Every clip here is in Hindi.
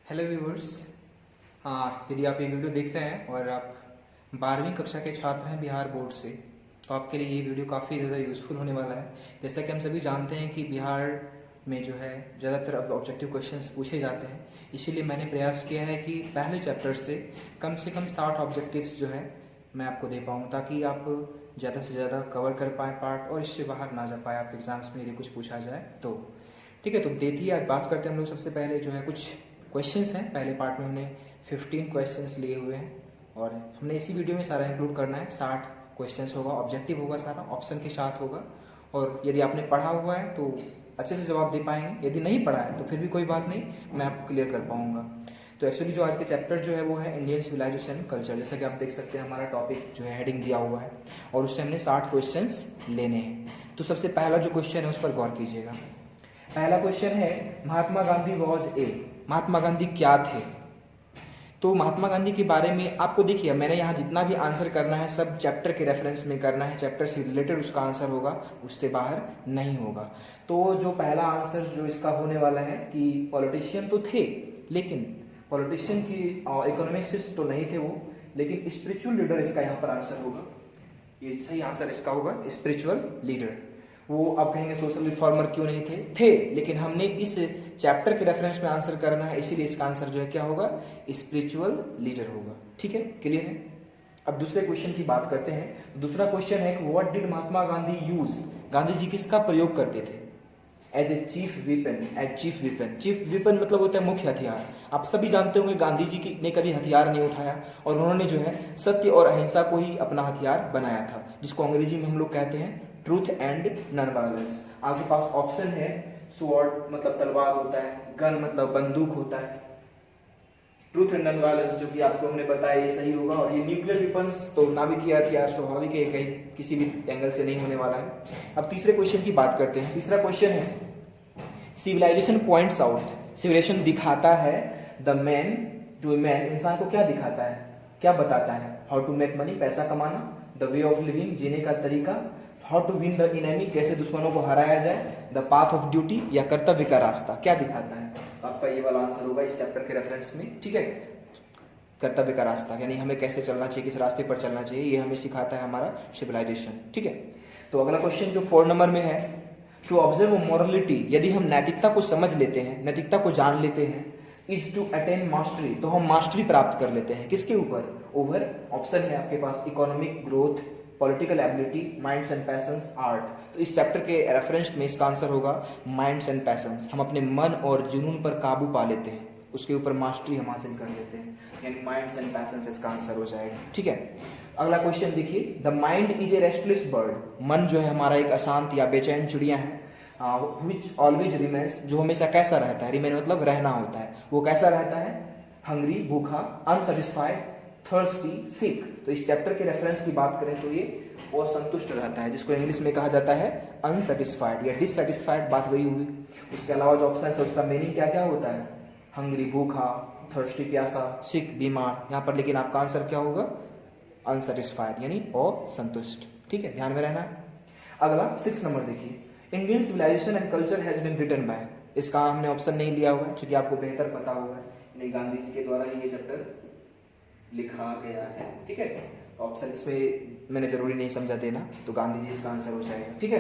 Hello viewers. यदि आप ये वीडियो देख रहे हैं और आप 12वीं कक्षा के छात्र हैं बिहार बोर्ड से, तो आपके लिए ये वीडियो काफ़ी ज़्यादा यूज़फुल होने वाला है। जैसा कि हम सभी जानते हैं कि बिहार में जो है ज़्यादातर अब ऑब्जेक्टिव क्वेश्चंस पूछे जाते हैं, इसीलिए मैंने प्रयास किया है कि पहले चैप्टर से कम 60 ऑब्जेक्टिव्स जो है मैं आपको दे पाऊँ, ताकि आप ज़्यादा से ज़्यादा कवर कर पाएँ पार्ट और इससे बाहर ना जा पाए आपके एग्ज़ाम्स में यदि कुछ पूछा जाए तो। ठीक है, तो देखिए आज बात करते हैं हम लोग। सबसे पहले जो है कुछ क्वेश्चंस हैं। पहले पार्ट में हमने 15 क्वेश्चंस लिए हुए हैं और हमने इसी वीडियो में सारा इंक्लूड करना है। 60 क्वेश्चंस होगा, ऑब्जेक्टिव होगा, सारा ऑप्शन के साथ होगा। और यदि आपने पढ़ा हुआ है तो अच्छे से जवाब दे पाएंगे, यदि नहीं पढ़ा है तो फिर भी कोई बात नहीं, मैं आपको क्लियर कर पाऊंगा। तो एक्चुअली जो आज के चैप्टर जो है वो है इंडियन सिविलाइजेशन कल्चर। जैसा कि आप देख सकते हैं हमारा टॉपिक जो है हेडिंग दिया हुआ है और उससे हमने 60 क्वेश्चंस लेने हैं। तो सबसे पहला जो क्वेश्चन है उस पर गौर कीजिएगा। पहला क्वेश्चन है महात्मा गांधी वॉज ए। महात्मा गांधी क्या थे? तो महात्मा गांधी के बारे में आपको देखिए, मैंने यहाँ जितना भी आंसर करना है सब चैप्टर के रेफरेंस में करना है, चैप्टर से रिलेटेड उसका आंसर होगा, उससे बाहर नहीं होगा। तो जो पहला आंसर जो इसका होने वाला है कि पॉलिटिशियन तो थे, लेकिन पॉलिटिशियन की इकोनॉमिस्ट तो नहीं थे वो, लेकिन स्पिरिचुअल लीडर इसका यहाँ पर आंसर होगा। ये सही आंसर इसका होगा, स्पिरिचुअल लीडर। वो आप कहेंगे सोशल रिफॉर्मर क्यों नहीं थे, लेकिन हमने इस चैप्टर के रेफरेंस में आंसर करना है, इसीलिए इसका आंसर जो है क्या होगा, स्पिरिचुअल लीडर होगा। ठीक है, क्लियर है। अब दूसरे क्वेश्चन की बात करते हैं। दूसरा क्वेश्चन है what did Mahatma Gandhi use. Gandhi ji किसका प्रयोग करते थे? As a chief weapon. As chief weapon. Chief weapon मतलब होता है मुख्य हथियार। आप सभी जानते होंगे गांधी जी ने कभी हथियार नहीं उठाया और उन्होंने जो है सत्य और अहिंसा को ही अपना हथियार बनाया था, जिसको अंग्रेजी में हम लोग कहते हैं ट्रूथ एंड नॉन वायलेंस। आपके पास ऑप्शन है स्वॉर्ड मतलब तलवार होता है, गन मतलब बंदूक होता है, ट्रूथ एंड नॉन वायलेंस जो कि आपको हमने बताया ये सही होगा। और ये न्यूक्लियर वेपन्स तो नाभिकीय हथियार स्वाभाविक है, कहीं किसी भी एंगल से नहीं होने वाला है। अब तीसरे क्वेश्चन की बात करते हैं। तीसरा क्वेश्चन है सिविलाइजेशन पॉइंट्स आउट। सिविलाइजेशन दिखाता है द मैन, जो मैन इंसान को क्या दिखाता है, क्या बताता है? हाउ टू मेक मनी, पैसा कमाना, द वे ऑफ लिविंग, जीने का तरीका, how to win the enemy, कैसे दुश्मनों को हराया जाए, द पाथ ऑफ ड्यूटी, या कर्तव्य का रास्ता, क्या दिखाता है? आपका ये वाला आंसर होगा इस चैप्टर के रेफरेंस में। ठीक है, कर्तव्य का रास्ता यानी हमें कैसे चलना चाहिए, किस रास्ते पर चलना चाहिए, ये हमें सिखाता है हमारा सिविलाइजेशन। ठीक है, तो अगला क्वेश्चन जो 4 नंबर में है, टू ऑब्जर्व मोरलिटी। यदि हम नैतिकता को समझ लेते हैं, नैतिकता को जान लेते हैं, इज टू अटेन मास्टरी, तो हम मास्टरी प्राप्त कर लेते हैं किसके ऊपर? ओवर ऑप्शन है आपके पास economic growth, political ability, minds and passions, art. तो इस चैप्टर के रेफरेंस में इसका आंसर होगा माइंड्स एंड पैशंस। हम अपने मन और जुनून पर काबू पा लेते हैं, उसके ऊपर मास्टरी हम हासिल कर लेते हैं, यानी माइंड्स एंड पैशंस इसका आंसर हो जाएगा। ठीक है, अगला क्वेश्चन देखिए, the mind is a restless bird. मन जो है हमारा एक अशांत या बेचैन चिड़िया है, which always remains, जो हमेशा कैसा रहता है? रिमेन मतलब रहना होता है। वो कैसा रहता है? हंग्री भूखा, अनसेटिस्फाइड, थर्स्टी, सिक। तो इस चैप्टर के रेफरेंस की बात करें तो ये असंतुष्ट रहता है, जिसको इंग्लिश में कहा जाता है अनसेटिस्फाइड या डिससेटिस्फाइड, बात वही हुई। उसके अलावा जो ऑप्शन है उसका मीनिंग क्या क्या होता है? हंग्री भूखा, थर्स्टी प्यासा, सिक बीमार। यहाँ पर लेकिन आपका आंसर क्या होगा? अनसेटिस्फाइड यानी असंतुष्ट। ठीक है, ध्यान में रहना है। अगला 6 नंबर देखिए, Indian civilisation and culture has been written by. इसका हमने ऑप्शन नहीं लिया हुआ है क्योंकि आपको बेहतर पता हुआ है, नहीं गांधी जी के द्वारा ही ये चैप्टर लिखा गया है। ठीक है, ऑप्शन इसमें मैंने जरूरी नहीं समझा देना, तो गांधी जी इसका आंसर हो जाएगा। ठीक है,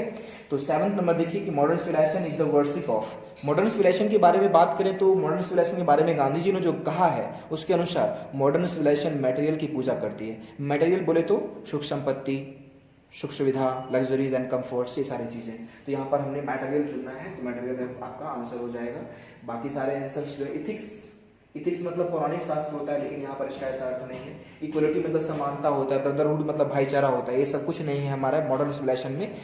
तो 7 नंबर देखिए कि modern civilisation is the worship of. Modern civilisation के बारे में बात करें तो मॉडर्न सिविलाइजेशन के बारे में गांधी जी ने जो कहा है उसके अनुसार मॉडर्न सिविलाइजेशन मटेरियल की पूजा करती है। मटेरियल बोले तो सुख संपत्ति, सुख सुविधा, लग्जरीज एंड कंफर्ट्स, ये सारी चीजें। तो यहाँ पर हमने मटेरियल चुनना है, तो मटेरियल आपका आंसर हो जाएगा। बाकी सारे आंसर्स जो है इथिक्स मतलब पौराणिक शास्त्र होता है, लेकिन यहाँ पर इसका ऐसा अर्थ नहीं है। इक्वलिटी मतलब समानता होता है, ब्रदरहुड मतलब भाईचारा होता है, ये सब कुछ नहीं है हमारा मॉडर्न सिविलाइजेशन में।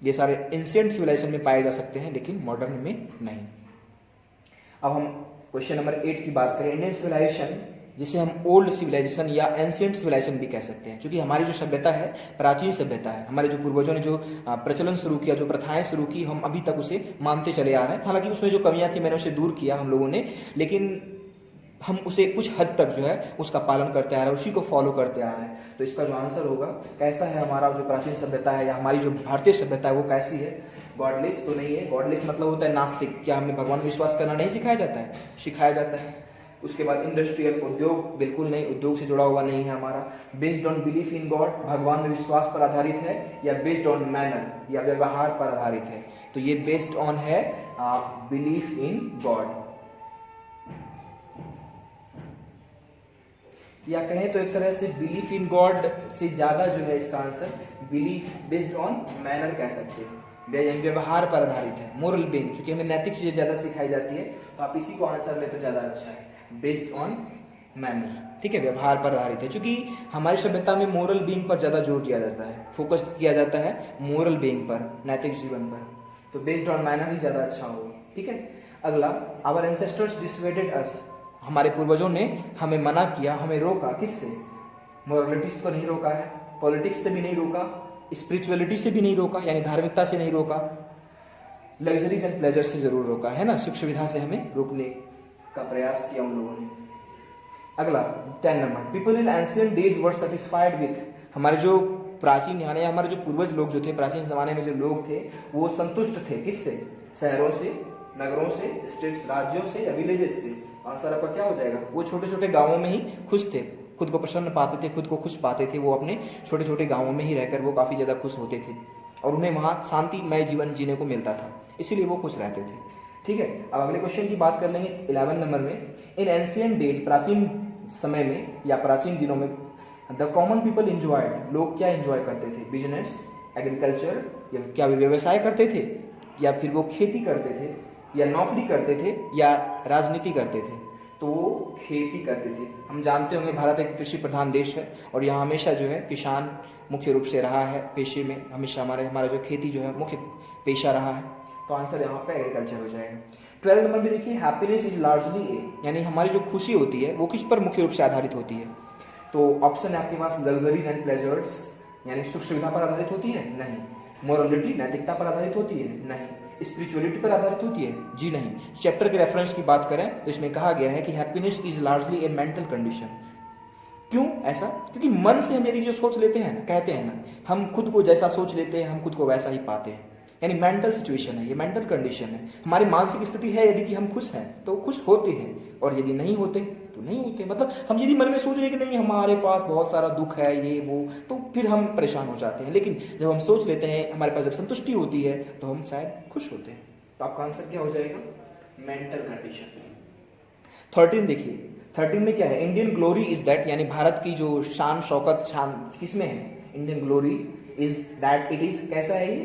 ये सारे एंशिएंट सिविलाइजेशन में पाए जा सकते हैं, लेकिन मॉडर्न में नहीं। अब हम क्वेश्चन नंबर 8 की बात करें। इंडियन सिविलाइजेशन, जिसे हम ओल्ड सिविलाइजेशन या एंशिएंट सिविलाइजेशन भी कह सकते हैं, क्योंकि हमारी जो सभ्यता है प्राचीन सभ्यता है। हमारे जो पूर्वजों ने जो प्रचलन शुरू किया, जो प्रथाएं शुरू की, हम अभी तक उसे मानते चले आ रहे हैं। हालांकि उसमें जो कमियां थी मैंने उसे दूर किया हम लोगों ने, लेकिन हम उसे कुछ हद तक जो है उसका पालन करते आ रहे हैं, उसी को फॉलो करते आ रहे हैं। तो इसका जो आंसर होगा, कैसा है हमारा जो प्राचीन सभ्यता है या हमारी जो भारतीय सभ्यता है वो कैसी है? गॉडलेस तो नहीं है। गॉडलेस मतलब होता है नास्तिक। क्या हमें भगवान में विश्वास करना नहीं सिखाया जाता है? सिखाया जाता है। उसके बाद इंडस्ट्रियल, उद्योग, बिल्कुल नहीं, उद्योग से जुड़ा हुआ नहीं है हमारा। Based on belief in God, भगवान में विश्वास पर आधारित है, या बेस्ड ऑन मैनर या व्यवहार पर आधारित है। तो ये बेस्ड ऑन है बिलीफ इन गॉड, या कहें तो एक तरह से बिलीफ इन गॉड से ज्यादा जो है इसका answer belief based on manner कह सकते हैं, व्यवहार पर आधारित है, मोरल बेन, चूंकि हमें नैतिक चीजें ज्यादा सिखाई जाती है तो आप इसी को आंसर ले तो ज्यादा अच्छा है, बेस्ड ऑन मैनर, ठीक है, व्यवहार पर आधारित है। चूंकि हमारी सभ्यता में मोरल बीइंग पर ज्यादा जोर दिया जाता है, फोकस किया जाता है मोरल बीइंग पर, नैतिक जीवन पर, तो बेस्ड ऑन मैनर ही ज्यादा अच्छा होगा, ठीक है। अगला, आवर एंसेस्टर्स डिसवेडेड अस, हमारे पूर्वजों ने हमें मना किया, हमें रोका, किससे? मोरालिटी से तो नहीं रोका है, पॉलिटिक्स से भी नहीं रोका, स्पिरिचुअलिटी से भी नहीं रोका, यानी धार्मिकता से नहीं रोका, लग्जरीज एंड प्लेजर से जरूर रोका है ना, सुख सुविधा से हमें रोकने का प्रयास किया उन लोगों ने। अगला 10 number, people in ancient days were satisfied with, हमारे जो प्राचीन यानी हमारे जो पूर्वज लोग जो थे, प्राचीन जमाने में जो लोग थे वो संतुष्ट थे, किससे? शहरों से, नगरों से, स्टेट्स, राज्यों से या विलेजेस से। आंसर आपका क्या हो जाएगा? वो छोटे छोटे गांवों में ही खुश थे, खुद को प्रसन्न पाते थे, खुद को खुश पाते थे, वो अपने छोटे छोटे गांवों में ही रहकर वो काफी ज्यादा खुश होते थे और उन्हें वहां शांतिमय जीवन जीने को मिलता था, इसीलिए वो खुश रहते थे, ठीक है। अब अगले क्वेश्चन की बात कर लेंगे 11 नंबर में, इन एंशिएंट डेज, प्राचीन समय में या प्राचीन दिनों में, द कॉमन पीपल एंजॉयड, लोग क्या एंजॉय करते थे? बिजनेस, एग्रीकल्चर, या क्या वे व्यवसाय करते थे, या फिर वो खेती करते थे, या नौकरी करते थे, या राजनीति करते थे? तो वो खेती करते थे। हम जानते होंगे भारत एक कृषि प्रधान देश है और यहाँ हमेशा जो है किसान मुख्य रूप से रहा है, पेशे में हमेशा हमारा जो खेती जो है मुख्य पेशा रहा है, तो आंसर यहाँ पे एग्रीकल्चर हो जाएगा। 12 नंबर में देखिए, हैप्पीनेस इज लार्जली ए, यानी हमारी जो खुशी होती है वो किस पर मुख्य रूप से आधारित होती है? तो ऑप्शन है आपके पास, लग्जरी एंड प्लेजर्स, यानी सुख सुविधा पर आधारित होती है? नहीं। मोरालिटी, नैतिकता पर आधारित होती है? नहीं। स्पिरिचुअलिटी पर आधारित होती है? जी नहीं। चैप्टर के रेफरेंस की बात करें तो इसमें कहा गया है कि happiness is largely A mental condition. क्यों ऐसा? क्योंकि मन से हम यदि जो सोच लेते हैं ना, कहते हैं ना, हम खुद को जैसा सोच लेते हैं हम खुद को वैसा ही पाते हैं, यानी मेंटल सिचुएशन है, ये मेंटल कंडीशन है। हमारी मानसिक स्थिति है यदि कि हम खुश हैं तो खुश होते हैं, और यदि नहीं होते तो नहीं होते। मतलब हम यदि मन में सोच रहे कि नहीं हमारे पास बहुत सारा दुख है ये वो, तो फिर हम परेशान हो जाते हैं। लेकिन जब हम सोच लेते हैं, हमारे पास जब संतुष्टि होती है तो हम शायद खुश होते हैं। तो आपका आंसर क्या हो जाएगा? Mental condition. 13 देखिए, 13 में क्या है? इंडियन ग्लोरी इज दैट, यानी भारत की जो शान शौकत शान किसमें है? Indian glory is that it is, कैसा है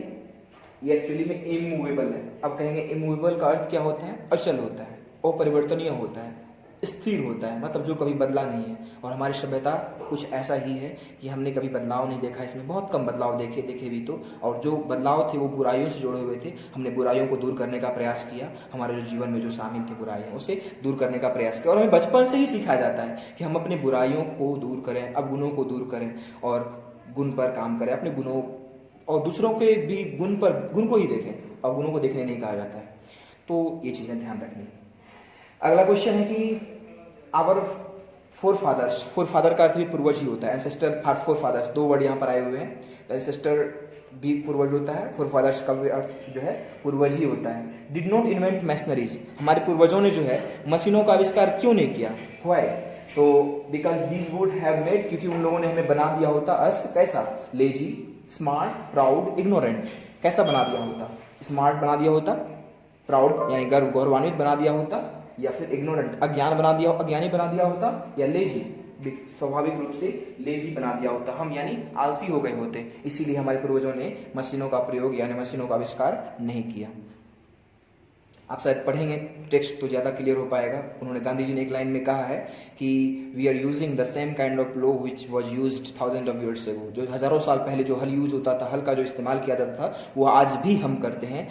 ये एक्चुअली में इमूवेबल है। अब कहेंगे इमूवेबल का अर्थ क्या होता है? अचल होता है, अपरिवर्तनीय होता है, स्थिर होता है, मतलब जो कभी बदला नहीं है। और हमारी सभ्यता कुछ ऐसा ही है कि हमने कभी बदलाव नहीं देखा, इसमें बहुत कम बदलाव देखे भी तो, और जो बदलाव थे वो बुराइयों से जुड़े हुए थे। हमने बुराइयों को दूर करने का प्रयास किया, हमारे जो जीवन में जो शामिल थे बुराइयां उसे दूर करने का प्रयास किया। और हमें बचपन से ही सिखाया जाता है कि हम अपने बुराइयों को दूर करें, अवगुणों को दूर करें और गुण पर काम करें, अपने गुणों और दूसरों के भी गुण को ही देखें, अवगुणों को देखने नहीं कहा जाता है। तो ये चीजें ध्यान रखनी। अगला क्वेश्चन है कि आवर फोर फादर का अर्थ भी पूर्वज ही होता है। एंसेस्टर, फोर फादर्स, दो वर्ड यहाँ पर आए हुए हैं। एंसेस्टर भी पूर्वज होता है, फोर फादर्स का भी अर्थ जो है पूर्वज ही होता है। डिड नॉट इन्वेंट मशीनरीज, हमारे पूर्वजों ने जो है मशीनों का आविष्कार क्यों नहीं किया? व्हाई? तो because these would have made, क्योंकि उन लोगों ने हमें बना दिया होता अस कैसा? Lazy, smart, proud, ignorant. कैसा बना दिया होता? स्मार्ट बना दिया होता, प्राउड यानी गौरवान्वित बना दिया होता, या फिर इग्नोरेंट अज्ञानी बना दिया होता, या लेजी स्वाभाविक रूप से लेजी बना दिया होता, हम यानी आलसी हो गए होते। इसीलिए हमारे पूर्वजों ने मशीनों का प्रयोग यानी मशीनों का आविष्कार नहीं किया। आप शायद पढ़ेंगे टेक्स्ट तो ज्यादा क्लियर हो पाएगा। उन्होंने, गांधी जी ने एक लाइन में कहा है कि we are using the same kind of law which was used thousand of years ago, जो हजारों साल पहले जो हल यूज होता था, हल का जो इस्तेमाल किया जाता था वो आज भी हम करते हैं।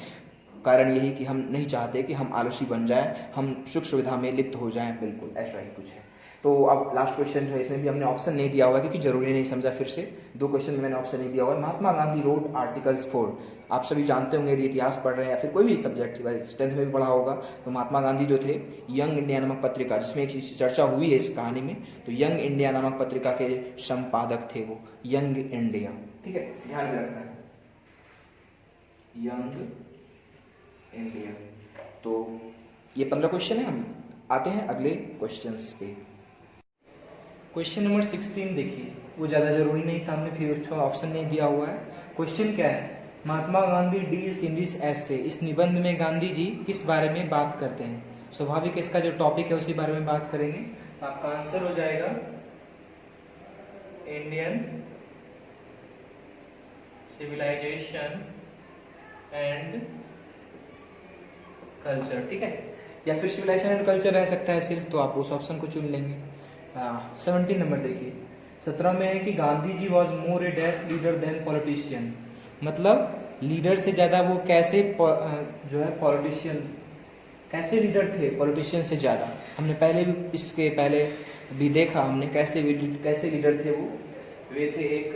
कारण यही कि हम नहीं चाहते कि हम आलसी बन जाएं, हम सुख सुविधा में लिप्त हो जाएं, बिल्कुल ऐसा ही कुछ है। तो अब लास्ट क्वेश्चन जो है इसमें भी हमने ऑप्शन नहीं दिया हुआ क्योंकि जरूरी नहीं समझा। फिर से दो क्वेश्चन में मैंने ऑप्शन नहीं दिया हुआ। महात्मा गांधी रोड आर्टिकल्स 4, आप सभी जानते होंगे यदि इतिहास पढ़ रहे हैं या फिर कोई भी सब्जेक्ट 10th में भी पढ़ा होगा, तो महात्मा गांधी जो थे यंग इंडिया नामक पत्रिका, जिसमें एक चर्चा हुई है इस कहानी में, तो यंग इंडिया नामक पत्रिका के संपादक थे वो, यंग इंडिया, ठीक है, ध्यान में रखना है, यंग इंडिया। तो ये 15 क्वेश्चन है। हम आते हैं अगले क्वेश्चंस पे। क्वेश्चन नंबर 16 देखिए, वो ज़्यादा जरूरी नहीं था, हमने फिर उसमें ऑप्शन नहीं दिया हुआ है। क्वेश्चन क्या है, Mahatma Gandhi deals in this essay, इस निबंध में गांधी जी किस बारे में बात करते हैं। स्वाभाविक इसका जो टॉपिक है उसी बारे में बात करेंगे, तो आपका आंसर हो जाएगा इंडियन सिविलाइजेशन एंड कल्चर, ठीक है, या फिर सिविलाइजेशन एंड कल्चर रह सकता है सिर्फ, तो आप उस ऑप्शन को चुन लेंगे। 17 नंबर देखिए, 17 में है कि Gandhi ji was more a dash leader than politician, मतलब लीडर से ज़्यादा वो कैसे जो है पॉलिटिशियन, कैसे लीडर थे पॉलिटिशियन से ज़्यादा। हमने पहले भी इसके पहले भी देखा हमने कैसे लीडर थे वो थे एक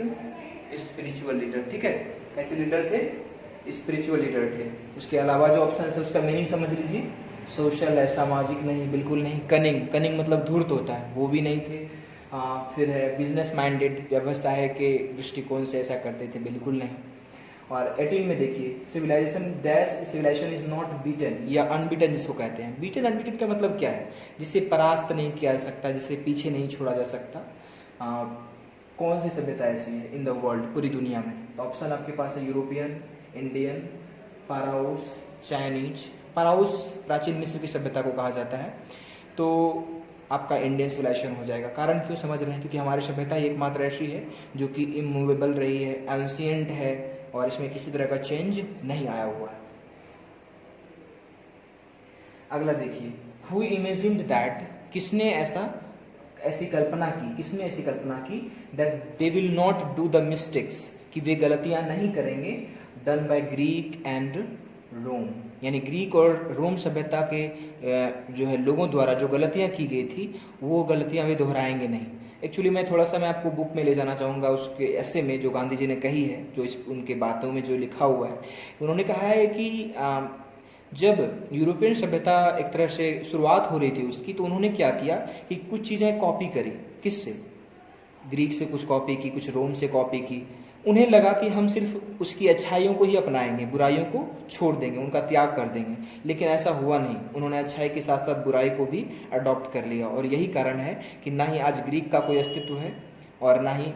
स्पिरिचुअल लीडर, ठीक है, कैसे लीडर थे, स्पिरिचुअल लीडर थे। उसके अलावा जो ऑप्शन है उसका मीनिंग समझ लीजिए, सोशल है, सामाजिक नहीं, बिल्कुल नहीं। कनिंग मतलब धूर्त होता है, वो भी नहीं थे। फिर है बिजनेस माइंडेड, व्यवसाय के दृष्टिकोण से ऐसा करते थे, बिल्कुल नहीं। और 18 में देखिए, सिविलाइजेशन इज नॉट बीटन या अनबीटन जिसको कहते हैं। बीटन अनबीटन का मतलब क्या है, जिसे परास्त नहीं किया जा सकता, जिसे पीछे नहीं छोड़ा जा सकता। कौन सी सभ्यता ऐसी है इन द वर्ल्ड, पूरी दुनिया में, तो ऑप्शन आपके पास है यूरोपियन, इंडियन, पाराउस, चाइनीज। पाराउस प्राचीन मिस्र की सभ्यता को कहा जाता है, तो आपका इंडियन सिविलाइजेशन हो जाएगा। कारण क्यों समझ रहे हैं, क्योंकि हमारी सभ्यता एकमात्र ऐसी है जो कि इमूवेबल रही है, एंशिएंट है, और इसमें किसी तरह का चेंज नहीं आया हुआ है। अगला देखिए, हु इमेजिन्ड दैट, किसने ऐसी कल्पना की that they will not do the mistakes, कि वे गलतियां नहीं करेंगे, डन बाय ग्रीक एंड रोम, यानी ग्रीक और रोम सभ्यता के जो है लोगों द्वारा जो गलतियां की गई थी वो गलतियां वे दोहराएंगे नहीं। एक्चुअली मैं आपको बुक में ले जाना चाहूँगा, उसके ऐसे में जो गांधी जी ने कही है, जो उनके बातों में जो लिखा हुआ है, उन्होंने कहा है कि जब यूरोपियन सभ्यता एक तरह से शुरुआत हो रही थी उसकी, तो उन्होंने क्या किया कि कुछ चीज़ें कॉपी करी। किससे? ग्रीक से कुछ कॉपी की, कुछ रोम से कॉपी की। उन्हें लगा कि हम सिर्फ उसकी अच्छाइयों को ही अपनाएंगे, बुराइयों को छोड़ देंगे, उनका त्याग कर देंगे, लेकिन ऐसा हुआ नहीं। उन्होंने अच्छाई के साथ साथ बुराई को भी अडॉप्ट कर लिया, और यही कारण है कि ना ही आज ग्रीक का कोई अस्तित्व है और ना ही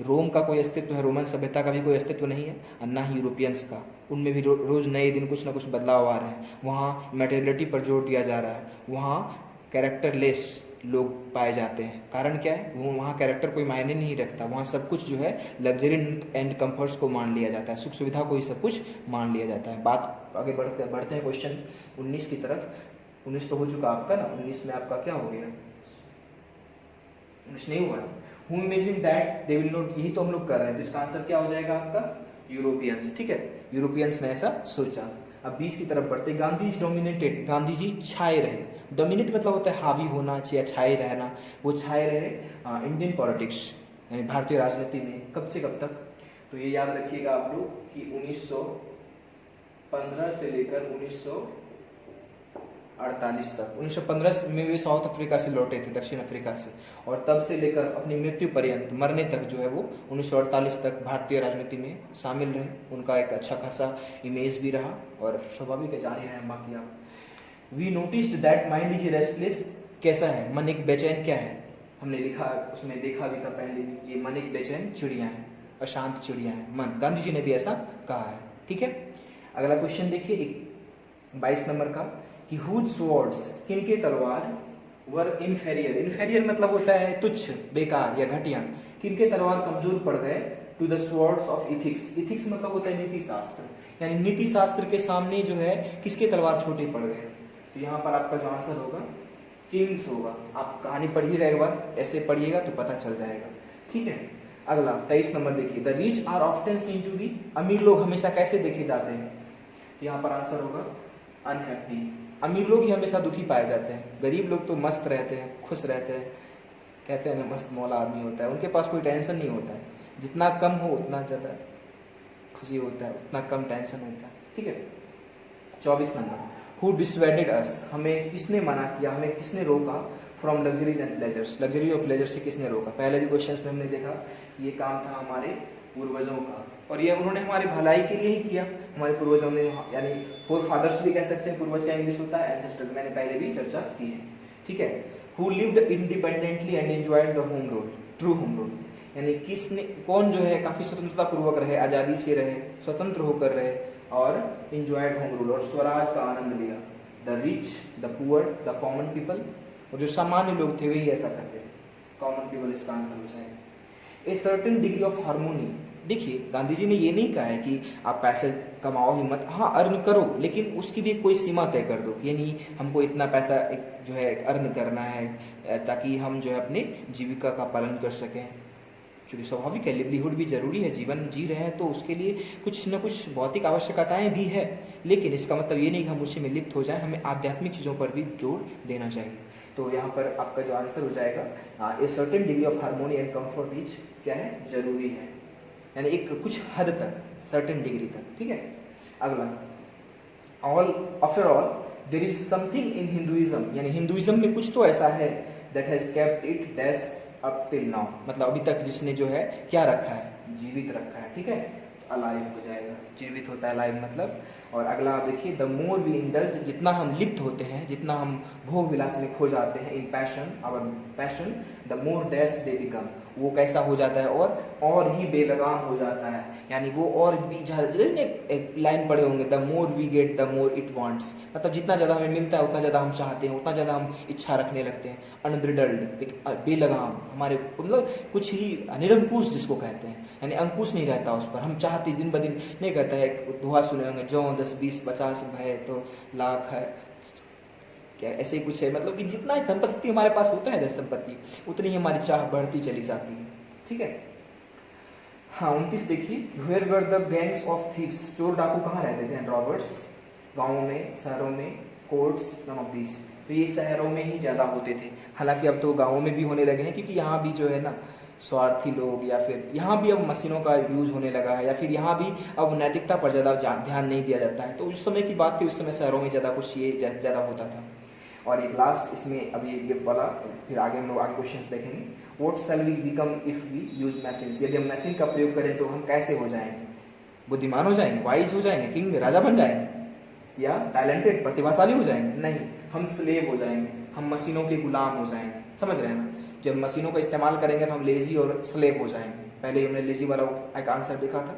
रोम का कोई अस्तित्व है, रोमन सभ्यता का भी कोई अस्तित्व नहीं है, और ना ही यूरोपियंस का। उनमें भी रोज़ नए दिन कुछ ना कुछ बदलाव आ रहे हैं। वहाँ मटेरियलिटी पर जोर दिया जा रहा है, वहाँ कैरेक्टरलेस लोग पाए जाते हैं। कारण क्या है, वो वहाँ कैरेक्टर कोई मायने नहीं रखता, वहाँ सब कुछ जो है लग्जरी एंड कंफर्ट्स को मान लिया जाता है, सुख सुविधा को ही सब कुछ मान लिया जाता है। बात आगे बढ़ते हैं क्वेश्चन 19 की तरफ। 19 तो हो चुका आपका ना, 19 में आपका क्या हो गया, 19 नहीं हुआ। Who imagine that they will not, यही तो हम लोग कर रहे हैं, तो इसका आंसर क्या हो जाएगा आपका, यूरोपियंस, ठीक है, यूरोपियंस ने ऐसा सोचा। अब 20 की तरफ बढ़ते, गांधी जी डोमिनेटेड, गांधी जी छाए रहे। डोमिनेट मतलब होता है हावी होना चाहिए, छाए रहना, वो छाए रहे इंडियन पॉलिटिक्स यानी भारतीय राजनीति में। कब से कब तक, तो ये याद रखिएगा आप लोग कि 1915 से लेकर 1948 तक। 1915 में वे साउथ अफ्रीका से लौटे थे, दक्षिण अफ्रीका से, और तब से लेकर अपनी मृत्यु पर्यंत, मरने तक जो है वो 1948 तक भारतीय राजनीति में शामिल रहे। उनका एक अच्छा खासा इमेज भी रहा, और स्वाभाविक है, जान ही रहे हैं बाकी आप। We noticed that mind is restless, कैसा है, मन एक बेचैन क्या है, हमने लिखा, उसमें देखा भी था पहले भी, ये मन एक बेचैन चिड़िया है, अशांत चिड़िया है मन। गांधी जी ने भी ऐसा कहा है, ठीक है। अगला क्वेश्चन देखिए 22 नंबर का, कि हुज स्वर्ड्स, किनके तलवार, वर इन्फेरियर, इन्फेरियर मतलब होता है तुच्छ, बेकार या घटिया, किनके तलवार कमजोर पड़ गए, to the swords of ethics, ethics मतलब होता है नीति शास्त्र, यानी नीति शास्त्र के सामने जो है किसके तलवार छोटे पड़ गए। तो यहाँ पर आपका जो आंसर होगा किंग्स होगा। आप कहानी पढ़िएगा एक बार, ऐसे पढ़िएगा तो पता चल जाएगा, ठीक है। अगला 23 नंबर देखिए, the rich are often seen to be, अमीर लोग हमेशा कैसे देखे जाते हैं, यहाँ पर आंसर होगा अनहैप्पी। अमीर लोग ही हमेशा दुखी पाए जाते हैं, गरीब लोग तो मस्त रहते हैं, खुश रहते हैं, कहते हैं ना मस्त मौला आदमी होता है, उनके पास कोई टेंशन नहीं होता है। जितना कम हो उतना ज़्यादा खुशी होता है, उतना कम टेंशन होता है, ठीक है। 24 नंबर, हु डिसवेडेड अस, हमें किसने मना किया, हमें किसने रोका, from luxuries and pleasures, luxury और प्लेजर से किसने रोका। पहले भी क्वेश्चन में हमने देखा ये काम था हमारे पूर्वजों का, और ये उन्होंने हमारी भलाई के लिए ही किया। हमारे पूर्वजों ने, यानी फोर फादर्स भी कह सकते हैं, पूर्वज का इंग्लिश होता है एंसेस्टर, मैंने पहले भी चर्चा की है। ठीक है। Who lived independently and enjoyed the home rule, true home rule, यानी किसने, कौन जो है काफी स्वतंत्रता पूर्वक रहे, आजादी से रहे, स्वतंत्र होकर रहे और एंजॉयड होम रूल और स्वराज का आनंद लिया। The rich, the poor, the common people, और जो सामान्य लोग थे वही ऐसा करते थे। कॉमन पीपल इसका आंसर हो जाएगा। A certain degree of harmony, देखिए गांधी जी ने ये नहीं कहा है कि आप पैसे कमाओ ही मत, हाँ अर्न करो, लेकिन उसकी भी कोई सीमा तय कर दो, यानी हमको इतना पैसा जो है अर्न करना है ताकि हम जो है अपने जीविका का पालन कर सकें। क्योंकि स्वाभाविक है, लिवलीहुड भी जरूरी है, जीवन जी रहे हैं तो उसके लिए कुछ न कुछ भौतिक आवश्यकताएं भी है, लेकिन इसका मतलब ये नहीं कि हम उसी में लिप्त हो जाएं, हमें आध्यात्मिक चीज़ों पर भी जोर देना चाहिए। तो यहाँ पर आपका जो आंसर हो जाएगा a certain degree of harmony and comfort is क्या है, जरूरी है, यानी एक कुछ हद तक, सर्टेन डिग्री तक, ठीक है। अगला, all after all there is something in Hinduism, यानी हिंदुइज्म में कुछ तो ऐसा है that has kept it dash up till now, मतलब अभी तक जिसने जो है क्या रखा है, जीवित रखा है, ठीक है। अलाइव हो जाएगा, जीवित होता है अलाइव मतलब। और अगला देखिए, द मोर वी इंडल्ज, जितना हम लिप्त होते हैं, जितना हम भोग विलास में खो जाते हैं, in passion, our passion, the more dash they become, वो कैसा हो जाता है और ही बेलगाम हो जाता है, यानी वो और भी एक लाइन पढ़े होंगे, the more we get the more it wants, मतलब जितना ज़्यादा हमें मिलता है उतना ज़्यादा हम चाहते हैं, उतना ज़्यादा हम इच्छा रखने लगते हैं। अनब्रिडल्ड, एक बेलगाम, हमारे मतलब कुछ ही निरंकुश जिसको कहते हैं, यानी अंकुश नहीं रहता उस पर, हम चाहते दिन ब दिन, नहीं कहता है दुआ सुने होंगे, जो 10 20 50 भय तो लाख है, क्या ऐसे ही कुछ है, मतलब कि जितना संपत्ति हमारे पास होता है संपत्ति, उतनी ही हमारी चाह बढ़ती चली जाती है, ठीक है। हाँ 29 देखिए, where were the gangs of thieves, चोर डाकू कहाँ रहते थे, रॉबर्स, गाँवों में, शहरों में, कोर्ट्स, नन ऑफ दिस, तो ये शहरों में ही ज़्यादा होते थे। हालांकि अब तो गाँवों में भी होने लगे हैं, क्योंकि यहाँ भी जो है ना स्वार्थी लोग, या फिर यहाँ भी अब मशीनों का यूज़ होने लगा है, या फिर यहाँ भी अब नैतिकता पर ज़्यादा ध्यान नहीं दिया जाता है। तो उस समय की बात थी, उस समय शहरों में ज़्यादा कुछ ये ज़्यादा होता था। और एक लास्ट इसमें अभी ये वाला, फिर आगे हम लोग आगे क्वेश्चंस देखेंगे। What shall we become if we use machines, यदि हम मशीन का प्रयोग करें तो हम कैसे हो जाएंगे, बुद्धिमान हो जाएंगे, वाइज हो जाएंगे, किंग राजा बन जाएंगे, या टैलेंटेड प्रतिभाशाली हो जाएंगे, नहीं, हम स्लेव हो जाएंगे, हम मशीनों के गुलाम हो जाएंगे। समझ रहे हैं ना, जब मशीनों का इस्तेमाल करेंगे तो हम लेजी और स्लेव हो जाएंगे। पहले हमने लेजी वाला एक आंसर देखा था।